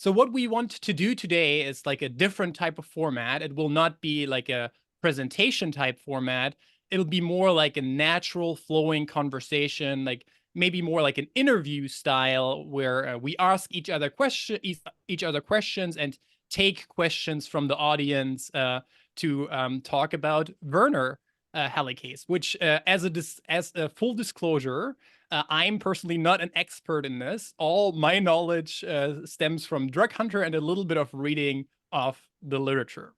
So what we want to do today is like a different type of format. It will not be like a presentation type format. It'll be more like a natural flowing conversation, like maybe more like an interview style where we ask each other questions and take questions from the audience to talk about Werner Helicase, which as a full disclosure, I'm personally not an expert in this. All my knowledge stems from Drug Hunter and a little bit of reading of the literature.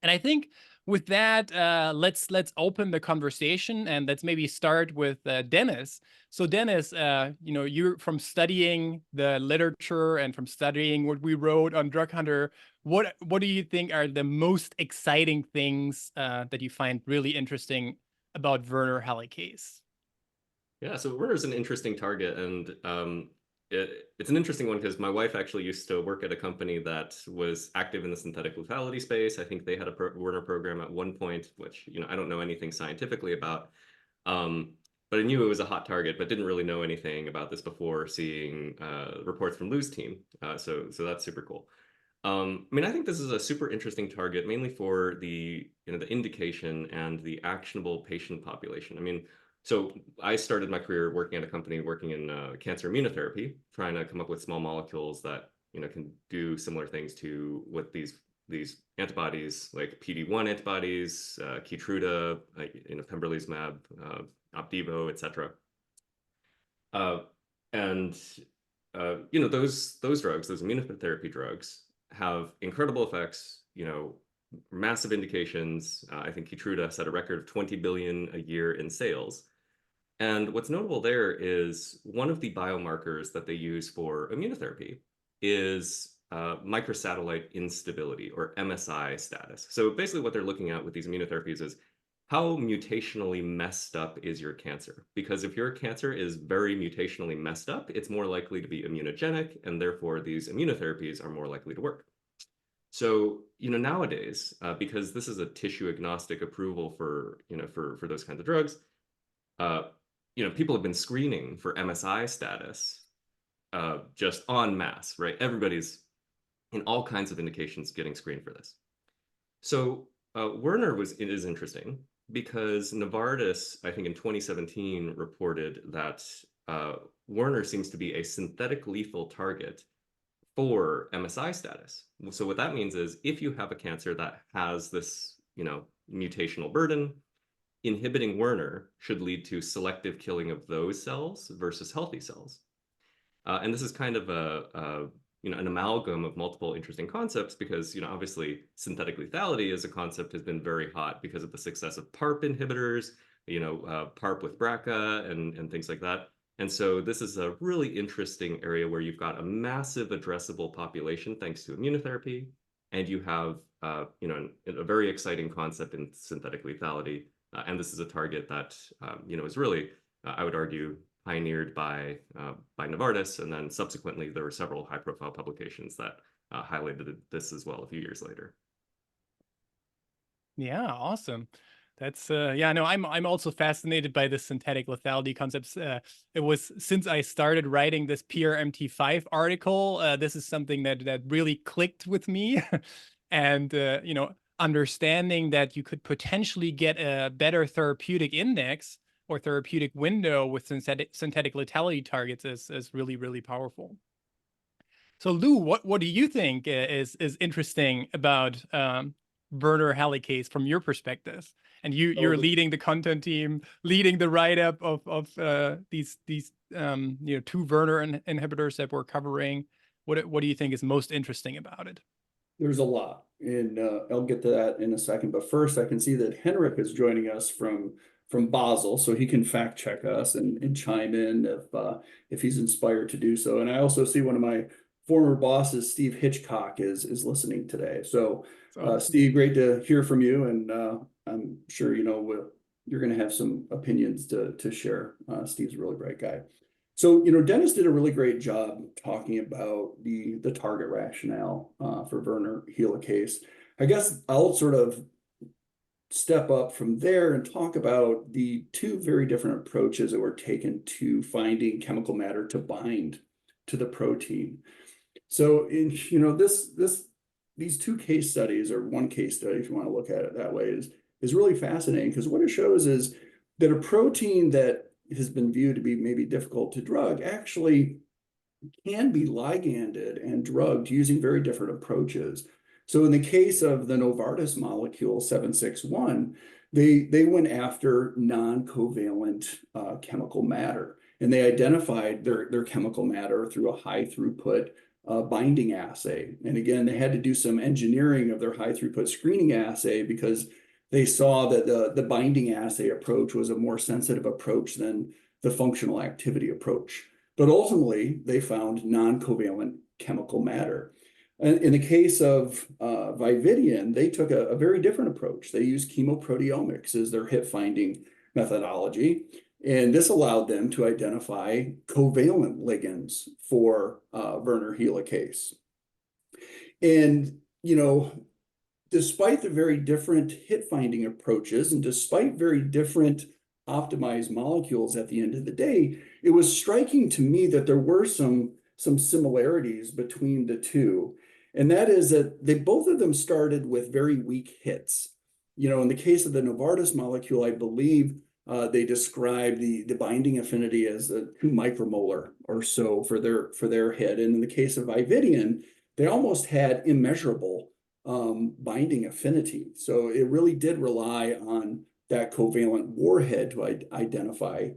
And I think with that, let's open the conversation and let's maybe start with Dennis. So Dennis, you're from studying the literature and from studying what we wrote on Drug Hunter. What do you think are the most exciting things that you find really interesting about Werner Helicase? Yeah, so Werner's an interesting target, and it's an interesting one because my wife actually used to work at a company that was active in the synthetic lethality space. I think they had a Werner program at one point, which I don't know anything scientifically about, but I knew it was a hot target, but didn't really know anything about this before seeing reports from Lou's team. So that's super cool. I mean, I think this is a super interesting target, mainly for the indication and the actionable patient population. I mean, so I started my career working at a company working in cancer immunotherapy, trying to come up with small molecules that can do similar things to what these antibodies like PD-1 antibodies, Keytruda, pembrolizumab, Opdivo, etc. Uh, and those drugs, those immunotherapy drugs, have incredible effects. Massive indications. I think Keytruda set a record of 20 billion a year in sales. And what's notable there is one of the biomarkers that they use for immunotherapy is microsatellite instability, or MSI status. So basically what they're looking at with these immunotherapies is how mutationally messed up is your cancer? Because if your cancer is very mutationally messed up, it's more likely to be immunogenic, and therefore these immunotherapies are more likely to work. So, nowadays, because this is a tissue agnostic approval for those kinds of drugs, people have been screening for MSI status just en masse, right? Everybody's in all kinds of indications getting screened for this. So Werner is interesting because Novartis, I think in 2017, reported that Werner seems to be a synthetic lethal target for MSI status. So what that means is if you have a cancer that has this, mutational burden, inhibiting Werner should lead to selective killing of those cells versus healthy cells. And this is kind of an amalgam of multiple interesting concepts because, obviously synthetic lethality as a concept has been very hot because of the success of PARP inhibitors, PARP with BRCA and things like that. And so this is a really interesting area where you've got a massive addressable population thanks to immunotherapy, and you have, a very exciting concept in synthetic lethality. And this is a target that, is really, I would argue, pioneered by Novartis, and then subsequently there were several high-profile publications that highlighted this as well a few years later. Yeah, awesome. That's yeah, no, I'm also fascinated by the synthetic lethality concepts. It was since I started writing this PRMT5 article, this is something that really clicked with me. And understanding that you could potentially get a better therapeutic index or therapeutic window with synthetic lethality targets is really, really powerful. So Lou, what do you think is interesting about Werner Helicase from your perspective? And you're leading the content team, leading the write-up of these two Werner inhibitors that we're covering. What do you think is most interesting about it? There's a lot, and I'll get to that in a second. But first, I can see that Henrik is joining us from Basel, so he can fact check us and chime in if he's inspired to do so. And I also see one of my former bosses, Steve Hitchcock, is listening today. So, Steve, great to hear from you, and I'm sure you're going to have some opinions to share. Steve's a really great guy. So, Dennis did a really great job talking about the target rationale for Werner Helicase. I guess I'll sort of step up from there and talk about the two very different approaches that were taken to finding chemical matter to bind to the protein. So these two case studies, or one case study, if you want to look at it that way, is really fascinating, because what it shows is that a protein that has been viewed to be maybe difficult to drug actually can be liganded and drugged using very different approaches. So in the case of the Novartis molecule 761, they went after non-covalent chemical matter, and they identified their chemical matter through a high throughput binding assay. And again, they had to do some engineering of their high throughput screening assay, because they saw that the binding assay approach was a more sensitive approach than the functional activity approach. But ultimately, they found non-covalent chemical matter. In the case of Vividion, they took a very different approach. They used chemoproteomics as their hit finding methodology. And this allowed them to identify covalent ligands for Werner helicase. And, despite the very different hit finding approaches, and despite very different optimized molecules at the end of the day, it was striking to me that there were some similarities between the two. And that is that both of them started with very weak hits. In the case of the Novartis molecule, I believe they described the binding affinity as 2 micromolar or so for their hit. And in the case of Vividion, they almost had immeasurable binding affinity. So it really did rely on that covalent warhead to identify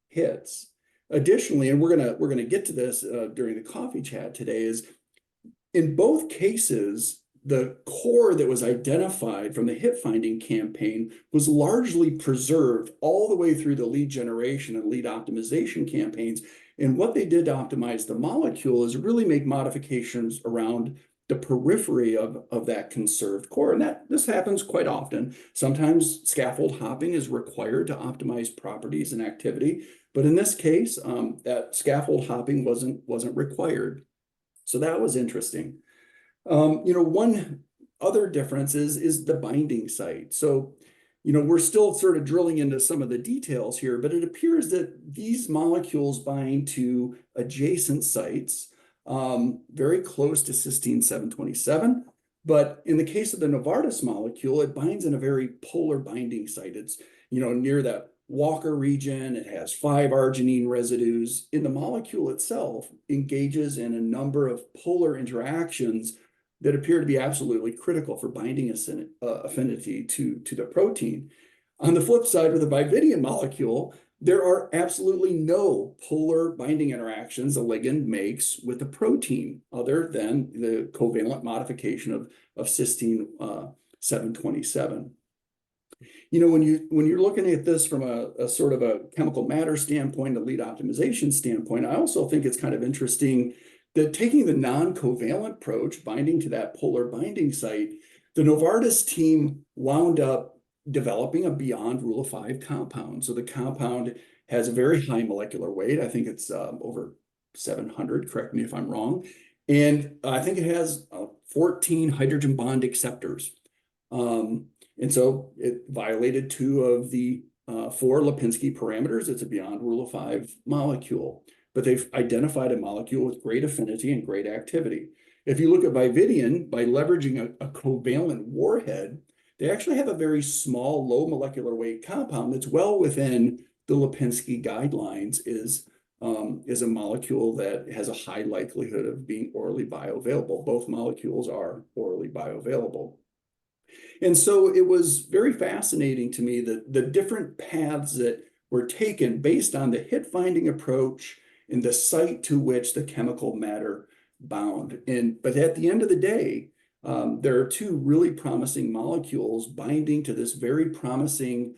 hits. Additionally, and we're gonna get to this during the coffee chat today, is in both cases, the core that was identified from the hit finding campaign was largely preserved all the way through the lead generation and lead optimization campaigns. And what they did to optimize the molecule is really make modifications around the periphery of that conserved core. And this happens quite often. Sometimes scaffold hopping is required to optimize properties and activity, but in this case, that scaffold hopping wasn't required. So that was interesting. One other difference is the binding site. So, we're still sort of drilling into some of the details here, but it appears that these molecules bind to adjacent sites, very close to cysteine 727. But in the case of the Novartis molecule, it binds in a very polar binding site. It's, near that Walker region. It has 5 arginine residues. In the molecule itself, engages in a number of polar interactions that appear to be absolutely critical for binding affinity to the protein. On the flip side, with the Vividion molecule, there are absolutely no polar binding interactions a ligand makes with the protein, other than the covalent modification of cysteine 727. When you're looking at this from a sort of a chemical matter standpoint, a lead optimization standpoint, I also think it's kind of interesting that taking the non-covalent approach, binding to that polar binding site, the Novartis team wound up developing a beyond rule of 5 compound. So the compound has a very high molecular weight. I think it's over 700, correct me if I'm wrong. And I think it has 14 hydrogen bond acceptors. And so it violated 2 of the 4 Lipinski parameters. It's a beyond rule of 5 molecule, but they've identified a molecule with great affinity and great activity. If you look at Vividion, by leveraging a covalent warhead, they actually have a very small, low molecular weight compound that's well within the Lipinski guidelines, is a molecule that has a high likelihood of being orally bioavailable. Both molecules are orally bioavailable. And so it was very fascinating to me that the different paths that were taken based on the hit finding approach and the site to which the chemical matter bound. But at the end of the day, there are 2 really promising molecules binding to this very promising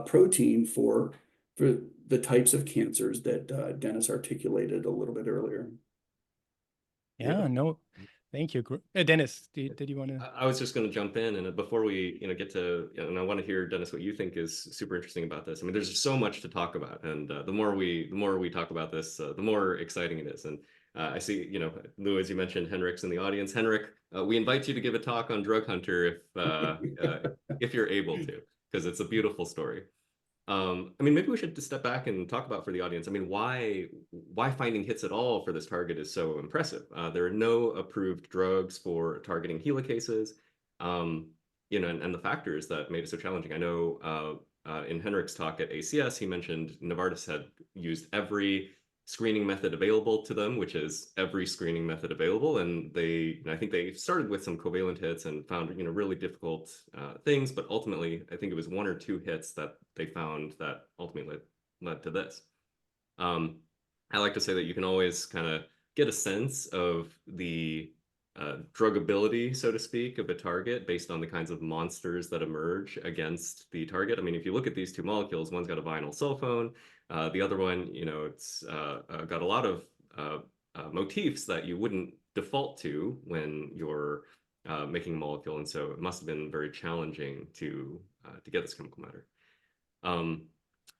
protein for the types of cancers that Dennis articulated a little bit earlier. Yeah, no, thank you. Dennis, did you want to? I was just going to jump in, and before we get to, and I want to hear, Dennis, what you think is super interesting about this. I mean, there's just so much to talk about, and the more we talk about this, the more exciting it is. And I see, Lou, as you mentioned, Henrik's in the audience. Henrik, we invite you to give a talk on Drug Hunter if you're able to, because it's a beautiful story. I mean, maybe we should just step back and talk about for the audience. I mean, why finding hits at all for this target is so impressive. There are no approved drugs for targeting helicases, you know, and the factors that made it so challenging. I know in Henrik's talk at ACS, he mentioned Novartis had used every screening method available to them, which is every screening method available. And I think they started with some covalent hits and found, you know, really difficult things, but ultimately, I think it was 1 or 2 hits that they found that ultimately led to this. I like to say that you can always kind of get a sense of the druggability, so to speak, of a target based on the kinds of monsters that emerge against the target. I mean, if you look at these 2 molecules, one's got a vinyl sulfone, the other one, you know, it's got a lot of motifs that you wouldn't default to when you're making a molecule, and so it must have been very challenging to get this chemical matter.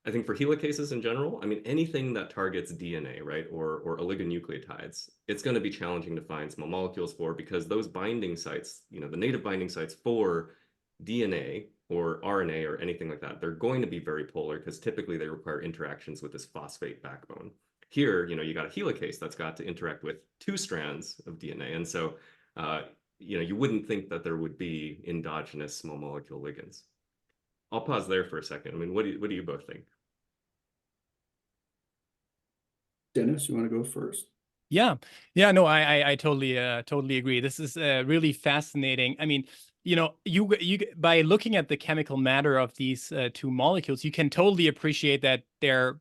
I think for helicases in general, I mean, anything that targets DNA, right, or oligonucleotides, it's going to be challenging to find small molecules for, because those binding sites, you know, the native binding sites for DNA or RNA or anything like that, they're going to be very polar because typically they require interactions with this phosphate backbone. Here, you know, you got a helicase that's got to interact with 2 strands of DNA. And so, you know, you wouldn't think that there would be endogenous small molecule ligands. I'll pause there for a second. I mean, what do you both think? Dennis, you want to go first? Yeah, no, I totally agree. This is really fascinating. I mean, you know, you by looking at the chemical matter of these 2 molecules, you can totally appreciate that the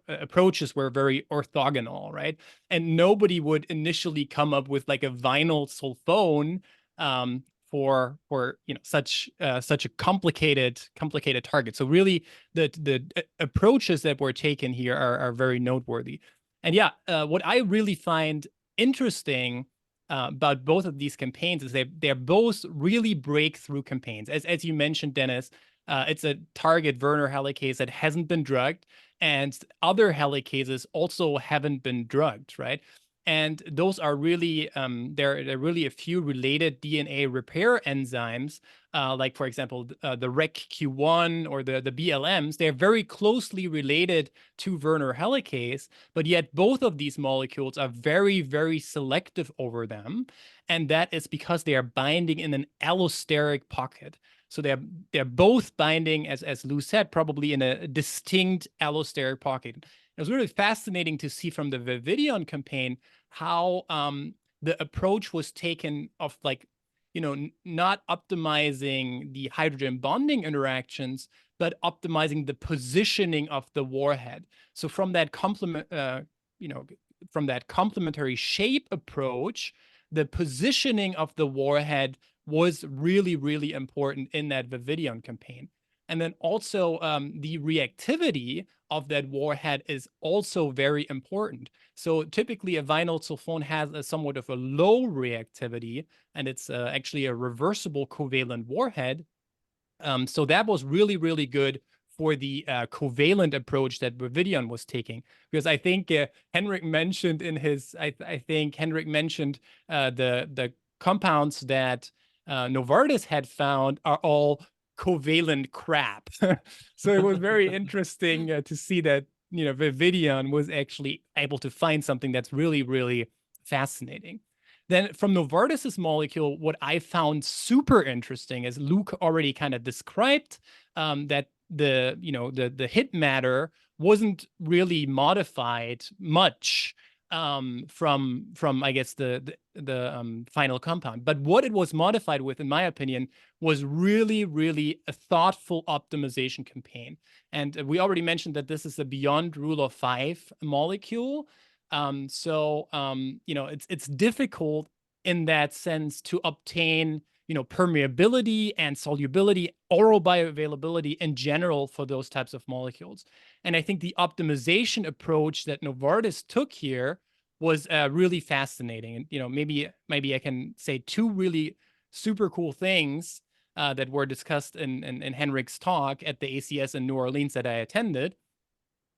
approaches were very orthogonal, right? And nobody would initially come up with like a vinyl sulfone for you know such a complicated target. So really, the approaches that were taken here are very noteworthy. And yeah, what I really find interesting about both of these campaigns is they're both really breakthrough campaigns. As you mentioned, Dennis, it's a target Werner helicase that hasn't been drugged, and other helicases also haven't been drugged, right? And those are really there are really a few related DNA repair enzymes, like for example the RECQ1 or the BLMs. They're very closely related to Werner helicase, but yet both of these molecules are very, very selective over them, and that is because they are binding in an allosteric pocket. So they're both binding, as Lou said, probably in a distinct allosteric pocket. It was really fascinating to see from the Vividion campaign how the approach was taken of, like, you know, not optimizing the hydrogen bonding interactions, but optimizing the positioning of the warhead. So from that from that complementary shape approach, the positioning of the warhead was really, really important in that Vividion campaign. And then also the reactivity of that warhead is also very important. So typically a vinyl sulfone has a somewhat of a low reactivity, and it's actually a reversible covalent warhead. So that was really, really good for the covalent approach that Vividion was taking, because I think Henrik mentioned in his, I think Henrik mentioned the compounds that Novartis had found are all covalent crap. So it was very interesting to see that, you know, Vividion was actually able to find something that's really, really fascinating. Then from Novartis's molecule, what I found super interesting, as Luke already kind of described, that the hit matter wasn't really modified much from I guess the final compound. But what it was modified with, in my opinion, was really, really a thoughtful optimization campaign. And we already mentioned that this is a beyond rule of 5 molecule. You know, it's difficult in that sense to obtain, you know, permeability and solubility, oral bioavailability in general for those types of molecules. And I think the optimization approach that Novartis took here was really fascinating. And, you know, maybe I can say 2 really super cool things that were discussed in Henrik's talk at the ACS in New Orleans that I attended.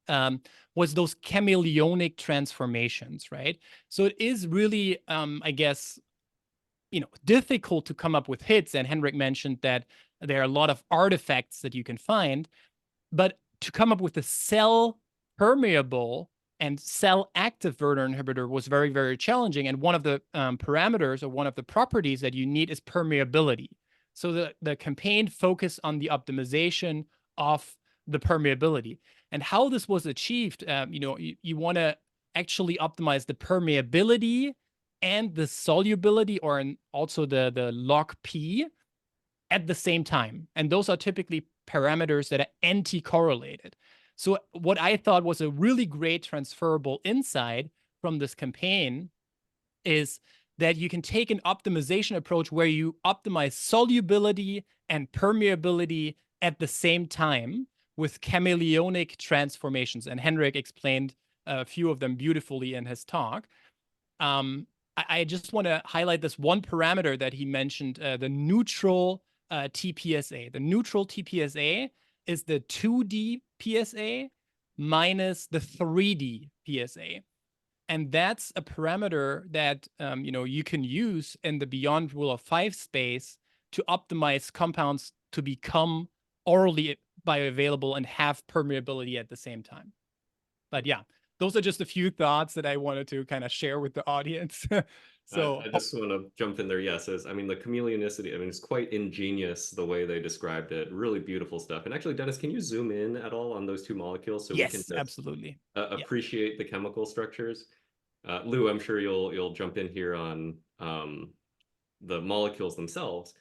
Was those chameleonic transformations, right? So it is really, I guess, you know, difficult to come up with hits. And Henrik mentioned that there are a lot of artifacts that you can find. But to come up with a cell permeable and cell active Werner inhibitor was very, very challenging. And one of the parameters or one of the properties that you need is permeability. So the campaign focused on the optimization of the permeability. And how this was achieved, you want to actually optimize the permeability and the solubility, or also the log P at the same time. And those are typically parameters that are anti-correlated. So what I thought was a really great transferable insight from this campaign is that you can take an optimization approach where you optimize solubility and permeability at the same time with chameleonic transformations. And Henrik explained a few of them beautifully in his talk. I just want to highlight this one parameter that he mentioned, the neutral TPSA. The neutral TPSA is the 2D PSA minus the 3D PSA. And that's a parameter that you can use in the beyond rule of 5 space to optimize compounds to become orally bioavailable and have permeability at the same time. But yeah, those are just a few thoughts that I wanted to kind of share with the audience. So I just want to jump in there. Yes, I mean, the chameleonicity, I mean, it's quite ingenious the way they described it. Really beautiful stuff. And actually, Dennis, can you zoom in at all on those two molecules so we can yes, just absolutely. appreciate the chemical structures? Lou, I'm sure you'll jump in here on the molecules themselves,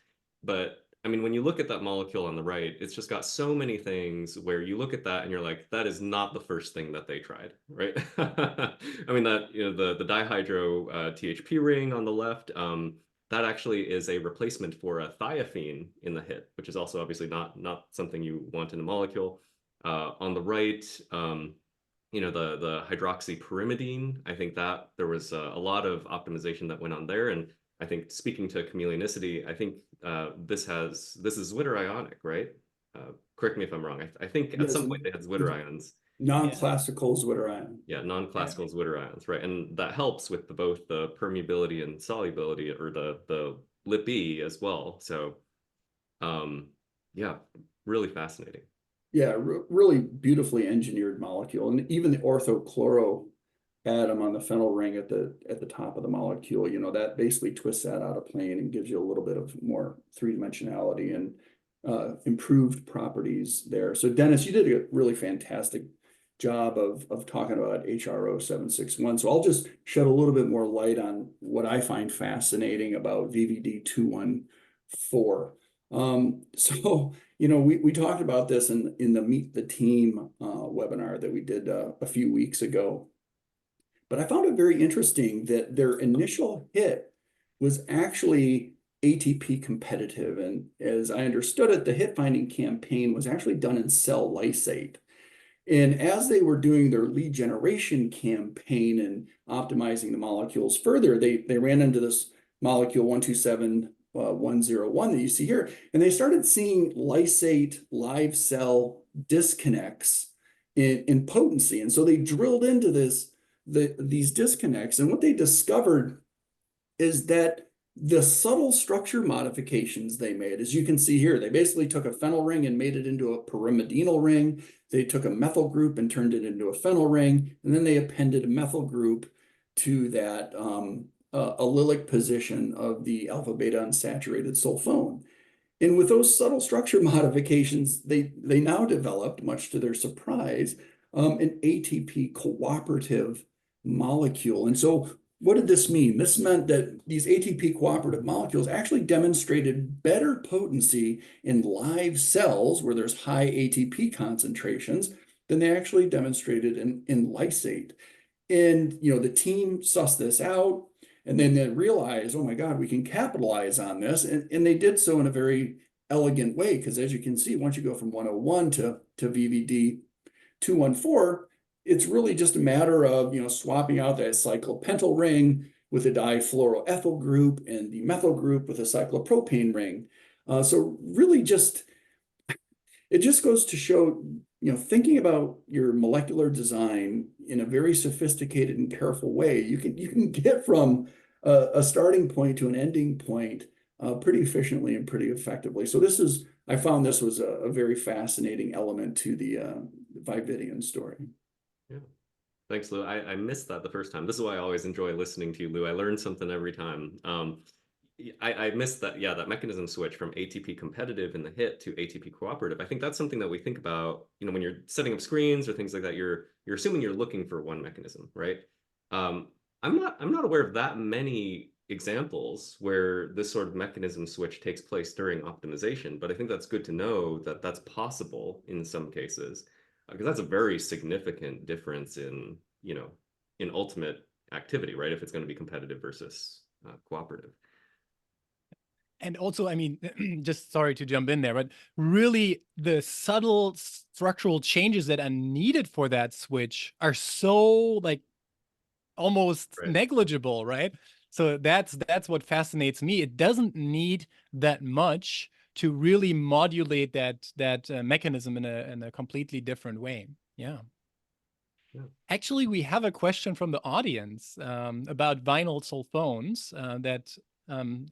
but I mean, when you look at that molecule on the right, it's just got so many things where you look at that and you're like, that is not the first thing that they tried, right? I mean, that, the dihydro THP ring on the left, that actually is a replacement for a thiophene in the hit, which is also obviously not something you want in a molecule. On the right, the hydroxypyrimidine, I think that there was a lot of optimization that went on there. And I think speaking to chameleonicity, I think this is Zwitter ionic, right? Correct me if I'm wrong. I think at some point they had Zwitter ions. Non-classical Zwitter ion. Yeah, non-classical Zwitter ions, right? And that helps with both the permeability and solubility, or the Lip-E as well. So, yeah, really fascinating. Yeah, really beautifully engineered molecule, and even the orthochloro atom on the phenyl ring at the top of the molecule, that basically twists that out of plane and gives you a little bit of more three-dimensionality and improved properties there. So Dennis, you did a really fantastic job of talking about HRO 761. So I'll just shed a little bit more light on what I find fascinating about VVD 214. So we talked about this in the Meet the Team webinar that we did a few weeks ago. But I found it very interesting that their initial hit was actually ATP competitive. And as I understood it, the hit finding campaign was actually done in cell lysate. And as they were doing their lead generation campaign and optimizing the molecules further, they ran into this molecule 127101 that you see here, and they started seeing lysate live cell disconnects in potency. And so they drilled into these disconnects, and what they discovered is that the subtle structure modifications they made, as you can see here, they basically took a phenyl ring and made it into a pyrimidinal ring. They took a methyl group and turned it into a phenyl ring, and then they appended a methyl group to that allylic position of the alpha beta unsaturated sulfone. And with those subtle structure modifications, they now developed, much to their surprise, an ATP cooperative molecule. And so what did this mean? This meant that these ATP cooperative molecules actually demonstrated better potency in live cells where there's high ATP concentrations than they actually demonstrated in lysate. And the team sussed this out, and then they realized, oh my God, we can capitalize on this. And they did so in a very elegant way, because as you can see, once you go from 101 to VVD 214, it's really just a matter of swapping out that cyclopentyl ring with a difluoroethyl group and the methyl group with a cyclopropane ring. So really it just goes to show, thinking about your molecular design in a very sophisticated and careful way, you can get from a starting point to an ending point pretty efficiently and pretty effectively. So I found this was a very fascinating element to the Vividion story. Yeah. Thanks, Lou. I missed that the first time. This is why I always enjoy listening to you, Lou. I learn something every time. I missed that, yeah, that mechanism switch from ATP competitive in the hit to ATP cooperative. I think that's something that we think about, when you're setting up screens or things like that, you're assuming you're looking for one mechanism, right? I'm not aware of that many examples where this sort of mechanism switch takes place during optimization, but I think that's good to know that that's possible in some cases, because that's a very significant difference in, in ultimate activity, right? If it's going to be competitive versus cooperative. And also, I mean, just sorry to jump in there, but really the subtle structural changes that are needed for that switch are so like almost Right. negligible, right? So that's what fascinates me. It doesn't need that much to really modulate that mechanism in a completely different way. Yeah. Yeah. Actually, we have a question from the audience about vinyl sulfones that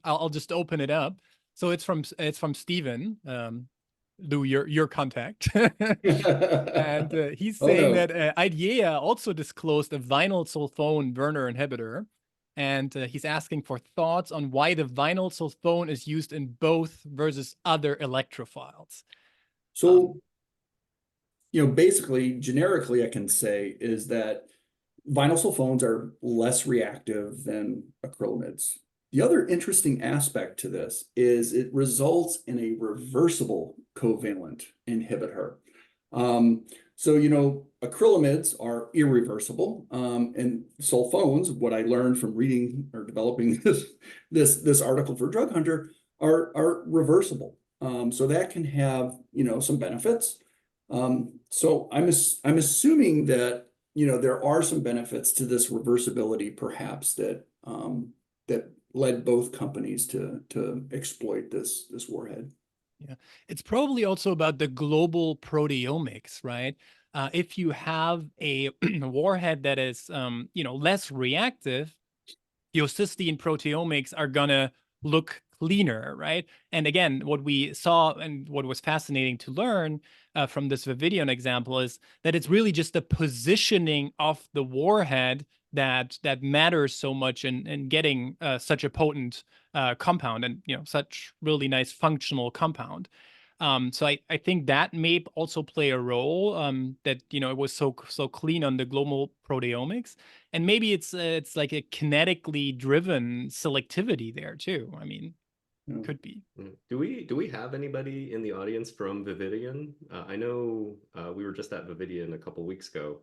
I'll just open it up. So it's from Steven, Lou, your contact. And he's Oh saying no. that IDEA also disclosed a vinyl sulfone Werner inhibitor. And he's asking for thoughts on why the vinyl sulfone is used in both versus other electrophiles. So, basically, generically, I can say is that vinyl sulfones are less reactive than acrylamides. The other interesting aspect to this is it results in a reversible covalent inhibitor. So, acrylamides are irreversible, and sulfones, what I learned from reading or developing this article for Drug Hunter, are reversible. So that can have, some benefits. So I'm assuming that, there are some benefits to this reversibility, perhaps that led both companies to exploit this warhead. Yeah, it's probably also about the global proteomics, right? If you have a warhead that is, less reactive, your cysteine proteomics are gonna look cleaner, right? And again, what we saw and what was fascinating to learn from this Vividion example is that it's really just the positioning of the warhead that matters so much in getting such a potent compound and such really nice functional compound. So I think that may also play a role that it was so clean on the global proteomics, and maybe it's like a kinetically driven selectivity there too. I mean, could be. Do we have anybody in the audience from Vividion? I know we were just at Vividion a couple weeks ago.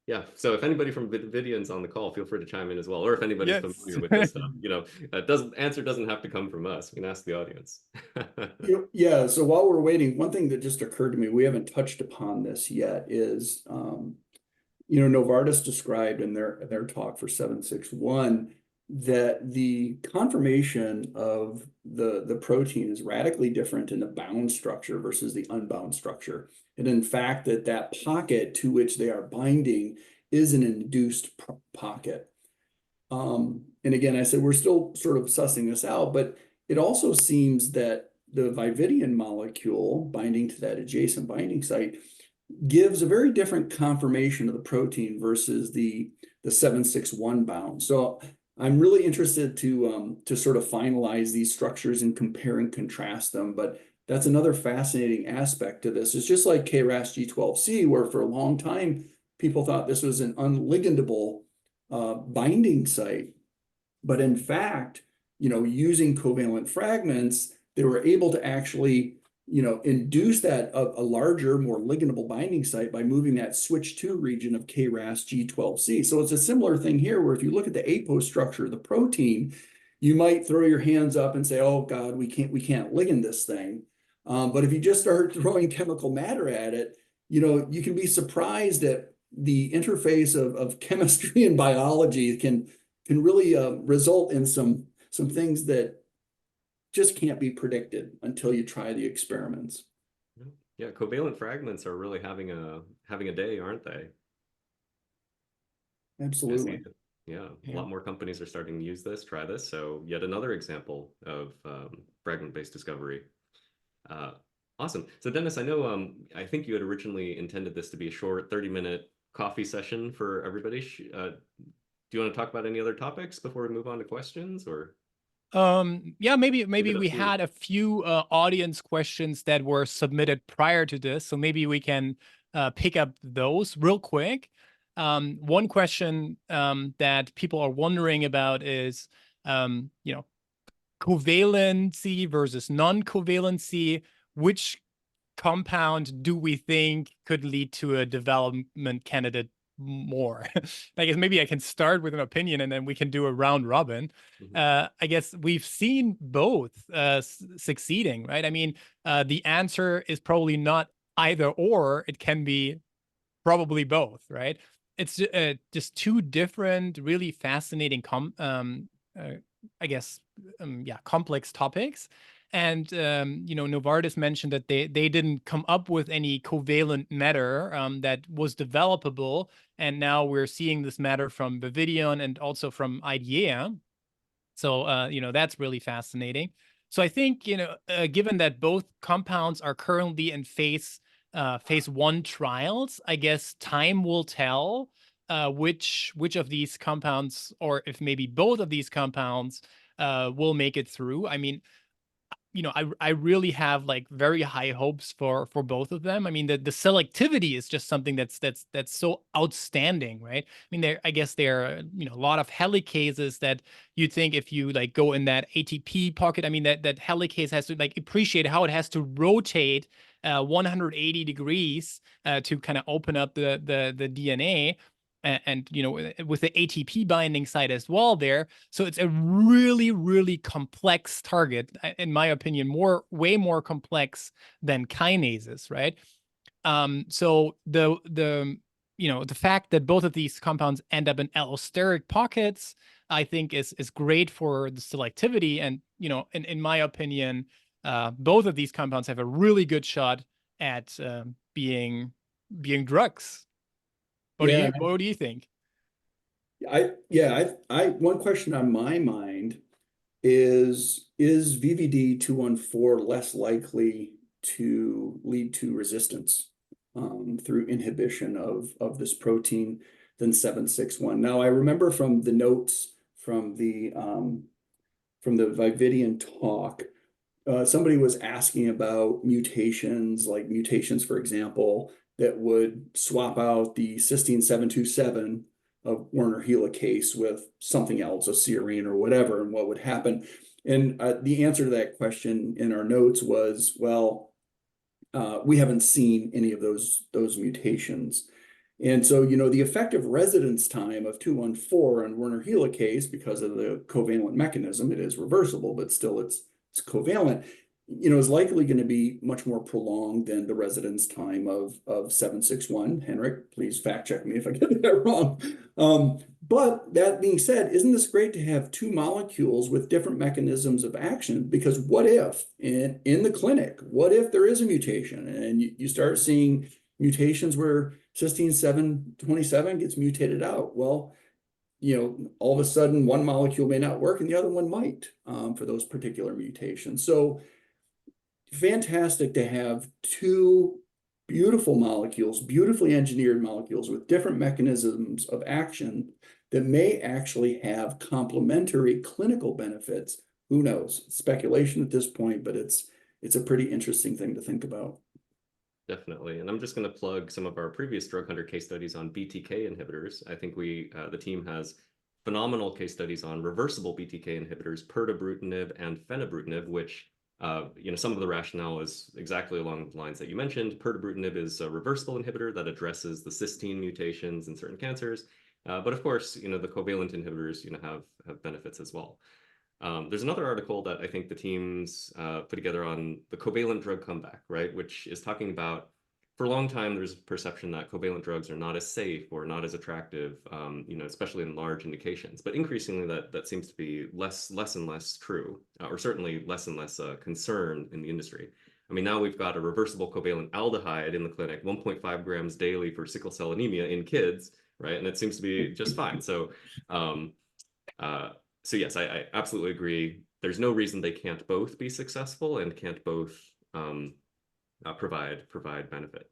Yeah, so if anybody from Vividion's on the call, feel free to chime in as well. Or if anybody's Yes. familiar with this stuff, answer doesn't have to come from us. We can ask the audience. Yeah, so while we're waiting, one thing that just occurred to me, we haven't touched upon this yet, is Novartis described in their talk for 761 that the conformation of the protein is radically different in the bound structure versus the unbound structure. And in fact, that pocket to which they are binding is an induced pocket. And again, I said we're still sort of sussing this out, but it also seems that the Vividion molecule binding to that adjacent binding site gives a very different conformation of the protein versus the 761 bound. So I'm really interested to sort of finalize these structures and compare and contrast them. But that's another fascinating aspect to this. It's just like KRAS G12C, where for a long time people thought this was an unligandable binding site. But in fact, using covalent fragments, they were able to actually induce that a larger, more ligandable binding site by moving that switch 2 region of KRAS G12C. So it's a similar thing here, where if you look at the APO structure of the protein, you might throw your hands up and say, "Oh God, we can't ligand this thing." But if you just start throwing chemical matter at it, you can be surprised at the interface of chemistry and biology can really result in some things that just can't be predicted until you try the experiments. Yeah, covalent fragments are really having a day, aren't they? Absolutely. Yeah, a Yeah. lot more companies are starting to use this, try this. So yet another example of fragment-based discovery. Uh, awesome. So Dennis, I know I think you had originally intended this to be a short 30-minute coffee session for everybody. Do you want to talk about any other topics before we move on to questions, or? Yeah, maybe Leave it up we to you. had a few audience questions that were submitted prior to this, so maybe we can pick up those real quick. One question that people are wondering about is, you know, covalency versus non-covalency. Which compound do we think could lead to a development candidate more? I guess maybe I can start with an opinion and then we can do a round robin. I guess we've seen both succeeding, right? I mean, the answer is probably not either or. It can be probably both, right? It's just two different, really fascinating, I guess, yeah, complex topics. And you know, Novartis mentioned that they didn't come up with any covalent matter that was developable, and now we're seeing this matter from Vividion and also from IDEA. So you know, that's really fascinating. So I think, you know, given that both compounds are currently in phase 1 trials, I guess time will tell which of these compounds, or if maybe both of these compounds, will make it through. I mean, you know, I really have like very high hopes for both of them. I mean, the selectivity is just something that's so outstanding, right? I mean, I guess there are, you know, a lot of helicases that you think if you like go in that ATP pocket, I mean, that helicase has to like appreciate how it has to rotate 180 degrees to kind of open up the DNA. And you know, with the ATP binding site as well there, so it's a really, really complex target, in my opinion, way more complex than kinases, right? So the you know, the fact that both of these compounds end up in allosteric pockets, I think is great for the selectivity. And you know, in my opinion, both of these compounds have a really good shot at being drugs. Yeah, What do you think? one question on my mind is VVD 214 less likely to lead to resistance through inhibition of this protein than 761? Now, I remember from the notes from the Vividion talk, somebody was asking about mutations, like mutations, for example, that would swap out the cysteine 727 of Werner Helicase with something else, a serine or whatever, and what would happen. And the answer to that question in our notes was, well, we haven't seen any of those mutations. And so, you know, the effective residence time of 214 on Werner Helicase, because of the covalent mechanism, it is reversible, but still it's covalent, you know, is likely going to be much more prolonged than the residence time of 761. Henrik, please fact check me if I get that wrong. But that being said, isn't this great to have two molecules with different mechanisms of action? Because what if in the clinic, what if there is a mutation and you start seeing mutations where cysteine 727 gets mutated out? Well, you know, all of a sudden one molecule may not work and the other one might for those particular mutations. So fantastic to have two beautiful molecules, beautifully engineered molecules with different mechanisms of action that may actually have complementary clinical benefits. Who knows? Speculation at this point, but it's a pretty interesting thing to think about. Definitely. And I'm just going to plug some of our previous Drug Hunter case studies on BTK inhibitors. I think the team has phenomenal case studies on reversible BTK inhibitors, pirtobrutinib and fenebrutinib, which, you know, some of the rationale is exactly along the lines that you mentioned. Pirtobrutinib is a reversible inhibitor that addresses the cysteine mutations in certain cancers. But of course, you know, the covalent inhibitors, you know, have benefits as well. There's another article that I think the teams put together on the covalent drug comeback, right? Which is talking about, for a long time, there's a perception that covalent drugs are not as safe or not as attractive, you know, especially in large indications. But increasingly, that seems to be less and less true, or certainly less and less concern in the industry. I mean, now we've got a reversible covalent aldehyde in the clinic, 1.5 grams daily for sickle cell anemia in kids, right? And it seems to be just fine. So, so yes, I absolutely agree. There's no reason they can't both be successful and can't both provide benefit.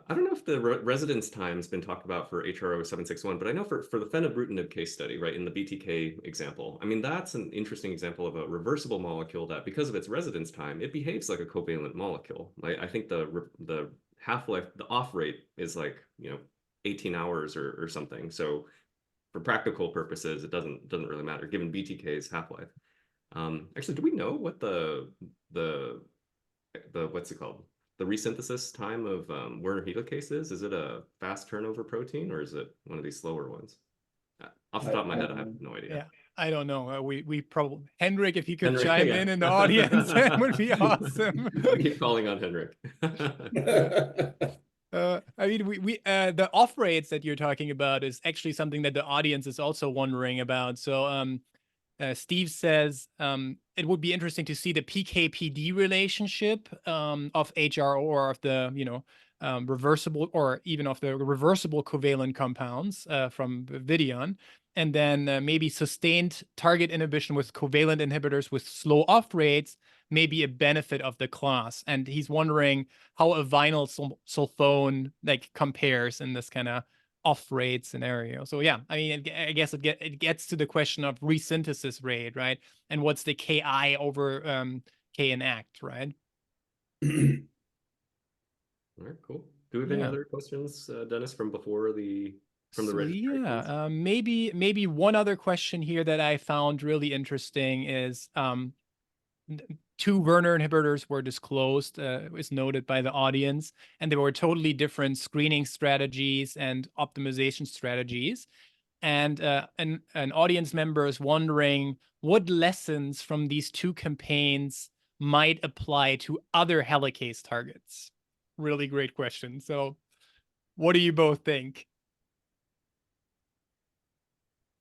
I don't know if the residence time's been talked about for HRO 761, but I know for the fenebrutinib case study, right, in the BTK example, I mean, that's an interesting example of a reversible molecule that, because of its residence time, it behaves like a covalent molecule. I think the half-life, the off rate is like, 18 hours or something. So for practical purposes, it doesn't really matter given BTK's half-life. Actually, do we know what the what's it called? The resynthesis time of Werner helicases? Is it a fast turnover protein or is it one of these slower ones? Off the top of my head, I have no idea. Yeah, I don't know. We probably Henrik, if you could Henrik, chime yeah. in the audience, that would be awesome. I keep calling on Henrik. I mean, the off rates that you're talking about is actually something that the audience is also wondering about. So, Steve says it would be interesting to see the PK/PD relationship of HRO or of the reversible or even of the reversible covalent compounds from Vividion, and then maybe sustained target inhibition with covalent inhibitors with slow off rates may be a benefit of the class. And he's wondering how a vinyl sulfone like compares in this kind of off-rate scenario. So yeah, I mean, I guess it gets to the question of resynthesis rate, right? And what's the Ki over K in act, right? All right, cool. Do we have any other questions, Dennis, from before from the registrations? Yeah, maybe one other question here that I found really interesting is 2 Werner inhibitors were disclosed, is noted by the audience, and they were totally different screening strategies and optimization strategies. And an audience member is wondering what lessons from these 2 campaigns might apply to other helicase targets. Really great question. So what do you both think?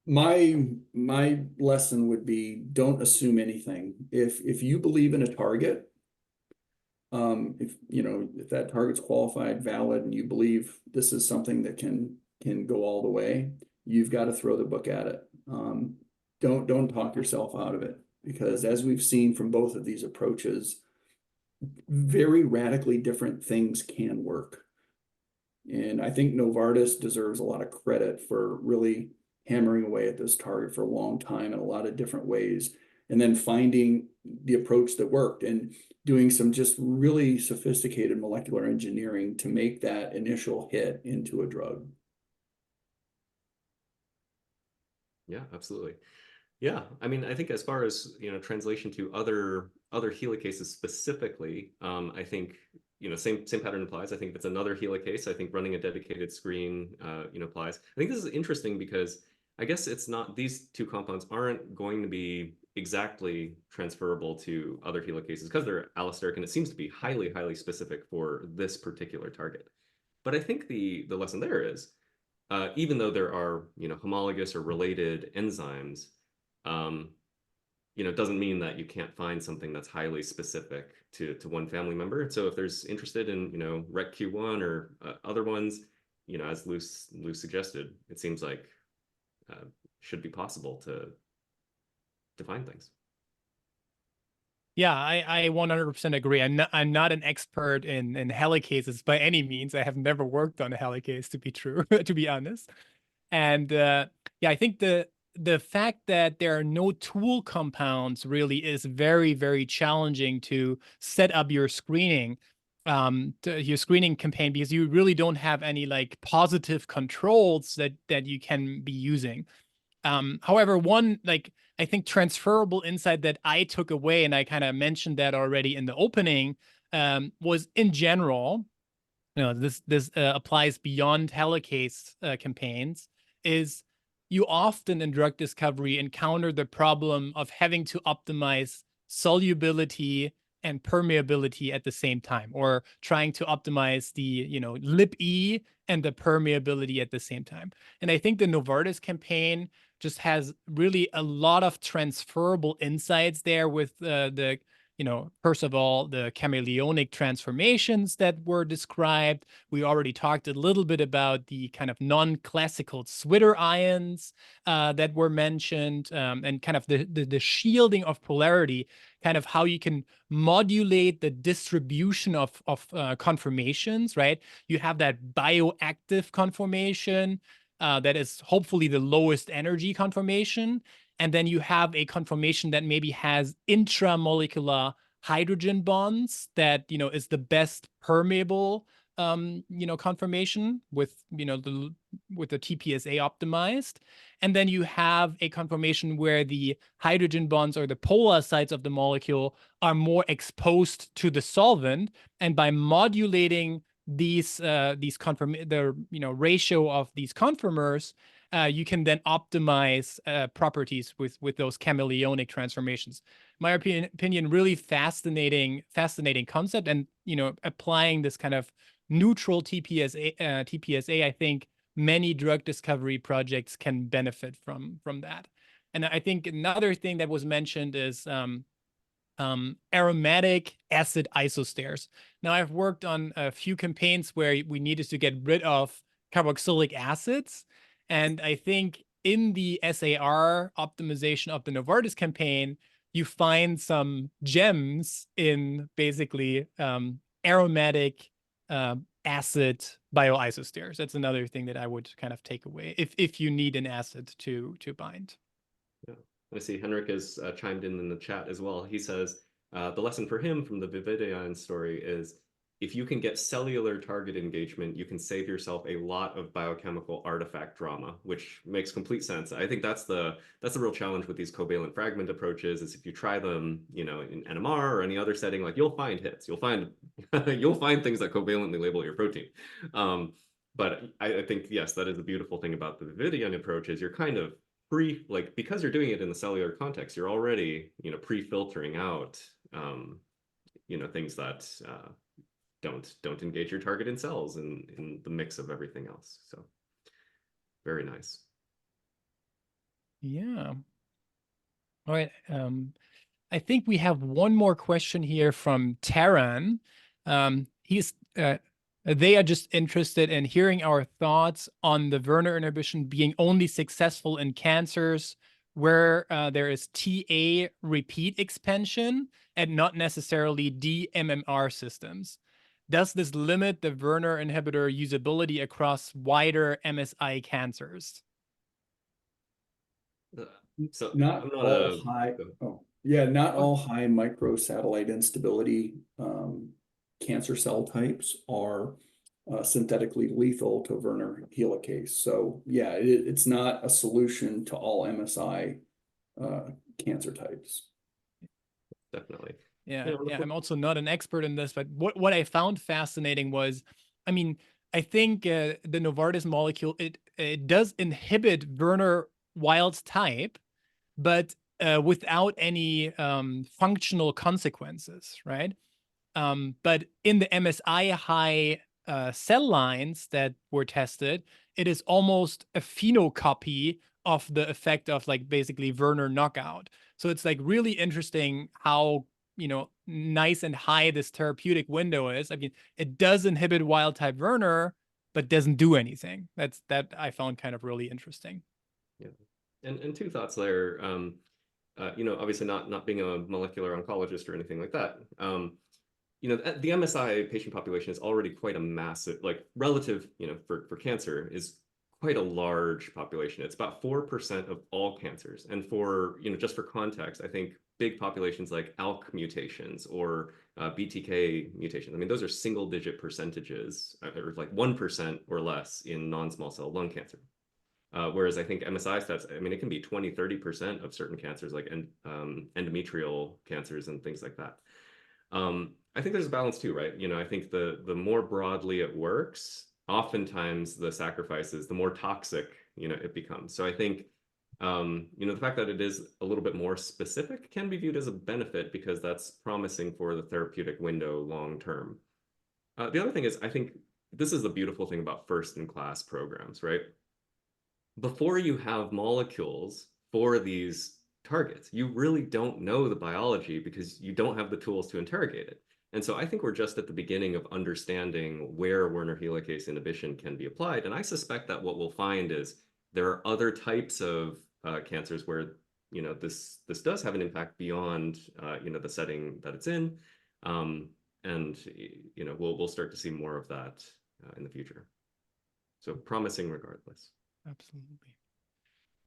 My lesson would be don't assume anything. If you believe in a target, if that target's qualified, valid, and you believe this is something that can go all the way, you've got to throw the book at it. Don't talk yourself out of it, because as we've seen from both of these approaches, very radically different things can work. And I think Novartis deserves a lot of credit for really hammering away at this target for a long time in a lot of different ways, and then finding the approach that worked and doing some just really sophisticated molecular engineering to make that initial hit into a drug. Yeah, absolutely. Yeah, I mean, I think as far as translation to other helicases specifically, I think same pattern applies. I think if it's another helicase, I think running a dedicated screen applies. I think this is interesting because I guess it's not, these 2 compounds aren't going to be exactly transferable to other helicases because they're allosteric, and it seems to be highly specific for this particular target. But I think the lesson there is, even though there are homologous or related enzymes, it doesn't mean that you can't find something that's highly specific to one family member. So if there's interested in RECQ1 or other ones, as Luce suggested, it seems like should be possible to find things. Yeah, I 100% agree. I'm not an expert in helicases by any means. I have never worked on a helicase, to be true, to be honest. And yeah, I think the fact that there are no tool compounds really is very challenging to set up your screening campaign, because you really don't have any like positive controls that you can be using. However, one I think transferable insight that I took away, and I kind of mentioned that already in the opening, was in general, this applies beyond helicase campaigns, is you often in drug discovery encounter the problem of having to optimize solubility and permeability at the same time, or trying to optimize the lip-E and the permeability at the same time. And I think the Novartis campaign just has really a lot of transferable insights there with the first of all, the chameleonic transformations that were described. We already talked a little bit about the kind of non-classical Zwitter ions that were mentioned, and kind of the shielding of polarity, kind of how you can modulate the distribution of conformations, right? You have that bioactive conformation that is hopefully the lowest energy conformation. And then you have a conformation that maybe has intramolecular hydrogen bonds that, is the best permeable, conformation with, with the TPSA optimized. And then you have a conformation where the hydrogen bonds or the polar sides of the molecule are more exposed to the solvent. And by modulating the ratio of these conformers, you can then optimize properties with those chameleonic transformations. My opinion, really fascinating concept, and applying this kind of neutral TPSA, I think many drug discovery projects can benefit from that. And I think another thing that was mentioned is aromatic acid isosteres. Now, I've worked on a few campaigns where we needed to get rid of carboxylic acids. And I think in the SAR optimization of the Novartis campaign, you find some gems in basically aromatic acid bioisosteres. That's another thing that I would kind of take away if you need an acid to bind. Yeah. I see Henrik has chimed in the chat as well. He says the lesson for him from the Vividion story is if you can get cellular target engagement, you can save yourself a lot of biochemical artifact drama, which makes complete sense. I think that's the real challenge with these covalent fragment approaches is if you try them, in NMR or any other setting, like you'll find hits, you'll find you'll find things that covalently label your protein. But I think, yes, that is the beautiful thing about the Vividion approach is you're kind of because you're doing it in the cellular context, you're already, pre-filtering out, things that don't engage your target in cells in the mix of everything else. So very nice. Yeah. All right. I think we have one more question here from Taran. They are just interested in hearing our thoughts on the Werner inhibition being only successful in cancers where there is TA repeat expansion and not necessarily DMMR systems. Does this limit the Werner inhibitor usability across wider MSI cancers? So Not I'm not all high. Oh, yeah, not all high microsatellite instability cancer cell types are synthetically lethal to Werner helicase. So yeah, it's not a solution to all MSI cancer types. Definitely. Yeah, I'm also not an expert in this, but what I found fascinating was, I mean, I think the Novartis molecule, it does inhibit Werner wild type, but without any functional consequences, right? But in the MSI high cell lines that were tested, it is almost a phenocopy of the effect of like basically Werner knockout. So it's like really interesting how, nice and high this therapeutic window is. I mean, it does inhibit wild type Werner, but doesn't do anything. That I found kind of really interesting. Yeah. And two thoughts there. Obviously not being a molecular oncologist or anything like that. The MSI patient population is already quite a massive, like relative, for cancer is quite a large population. It's about 4% of all cancers. And for, just for context, I think big populations like ALK mutations or BTK mutations, I mean, those are single digit percentages, or like 1% or less in non-small cell lung cancer. Whereas I think MSI stats, I mean, it can be 20, 30% of certain cancers like endometrial cancers and things like that. I think there's a balance too, right? I think the more broadly it works, oftentimes the sacrifices, the more toxic, it becomes. So I think, the fact that it is a little bit more specific can be viewed as a benefit because that's promising for the therapeutic window long term. The other thing is, I think this is the beautiful thing about first-in-class programs, right? Before you have molecules for these targets. You really don't know the biology because you don't have the tools to interrogate it. And so I think we're just at the beginning of understanding where Werner helicase inhibition can be applied. And I suspect that what we'll find is there are other types of cancers where this does have an impact beyond the setting that it's in, and we'll start to see more of that in the future. So promising regardless. Absolutely.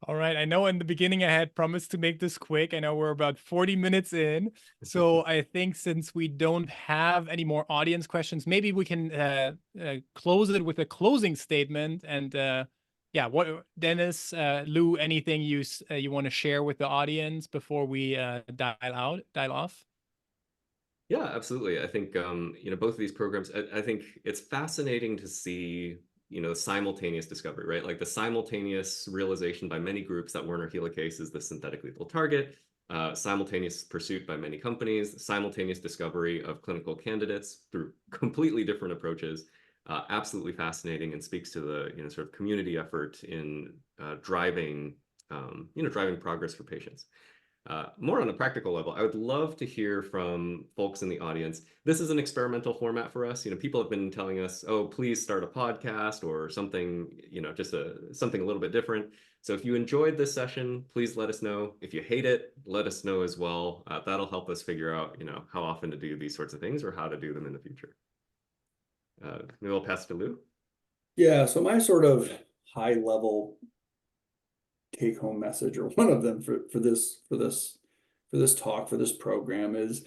All right. I know in the beginning I had promised to make this quick. I know we're about 40 minutes in. So I think since we don't have any more audience questions, maybe we can close it with a closing statement. And yeah, what, Dennis, Lou, anything you want to share with the audience before we dial off? Yeah, absolutely. I think both of these programs, I think it's fascinating to see simultaneous discovery, right? Like the simultaneous realization by many groups that Werner helicase is the synthetic lethal target, simultaneous pursuit by many companies, simultaneous discovery of clinical candidates through completely different approaches. Absolutely fascinating, and speaks to the sort of community effort in driving progress for patients. More on a practical level, I would love to hear from folks in the audience. This is an experimental format for us. People have been telling us, oh, please start a podcast or something, just something a little bit different. So if you enjoyed this session, please let us know. If you hate it, let us know as well. That'll help us figure out, how often to do these sorts of things or how to do them in the future. Maybe I'll pass to Lou. Yeah, so my sort of high level take home message, or one of them for this talk, for this program, is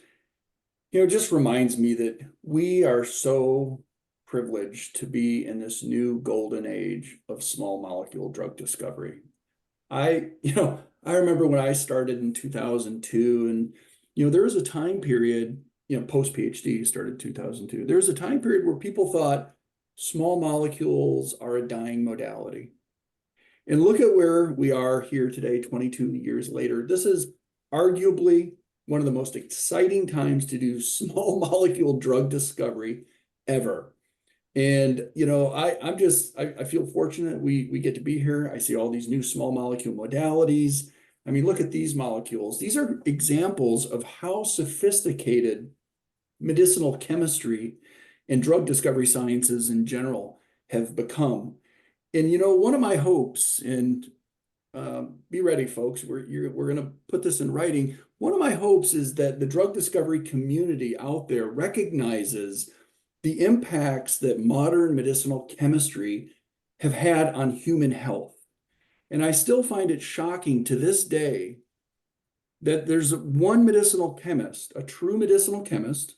just reminds me that we are so privileged to be in this new golden age of small molecule drug discovery. I remember when I started in 2002, and there was a time period, post PhD, started in 2002. There was a time period where people thought small molecules are a dying modality. And look at where we are here today, 22 years later. This is arguably one of the most exciting times to do small molecule drug discovery ever. And, I feel fortunate we get to be here. I see all these new small molecule modalities. I mean, look at these molecules. These are examples of how sophisticated medicinal chemistry and drug discovery sciences in general have become. And one of my hopes, and be ready, folks, we're going to put this in writing. One of my hopes is that the drug discovery community out there recognizes the impacts that modern medicinal chemistry have had on human health. And I still find it shocking to this day that there's one medicinal chemist, a true medicinal chemist,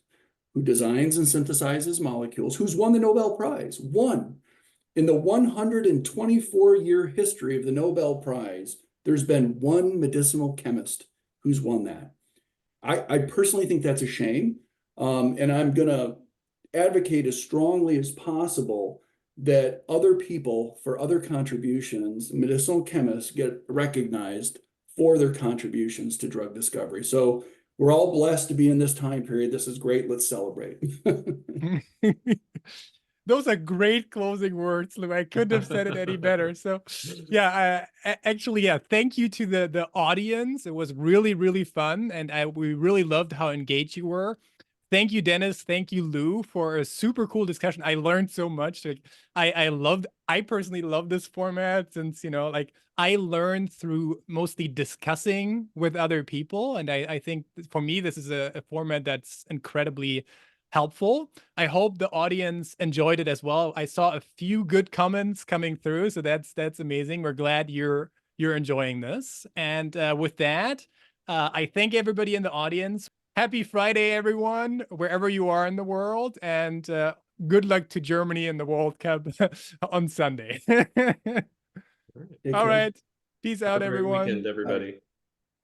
who designs and synthesizes molecules, who's won the Nobel Prize. One. In the 124-year history of the Nobel Prize, there's been one medicinal chemist who's won that. I personally think that's a shame. And I'm going to advocate as strongly as possible that other people, for other contributions, medicinal chemists, get recognized for their contributions to drug discovery. So we're all blessed to be in this time period. This is great. Let's celebrate. Those are great closing words, Lou. I couldn't have said it any better. So yeah, actually, yeah, thank you to the audience. It was really, really fun. And we really loved how engaged you were. Thank you, Dennis. Thank you, Lou, for a super cool discussion. I learned so much. Like, I personally love this format since, I learned through mostly discussing with other people. And I think for me, this is a format that's incredibly helpful. I hope the audience enjoyed it as well. I saw a few good comments coming through, so that's amazing. We're glad you're enjoying this. And with that, I thank everybody in the audience. Happy Friday, everyone, wherever you are in the world, and good luck to Germany in the World Cup on Sunday. All right. Peace out, Have a great everyone. weekend, everybody.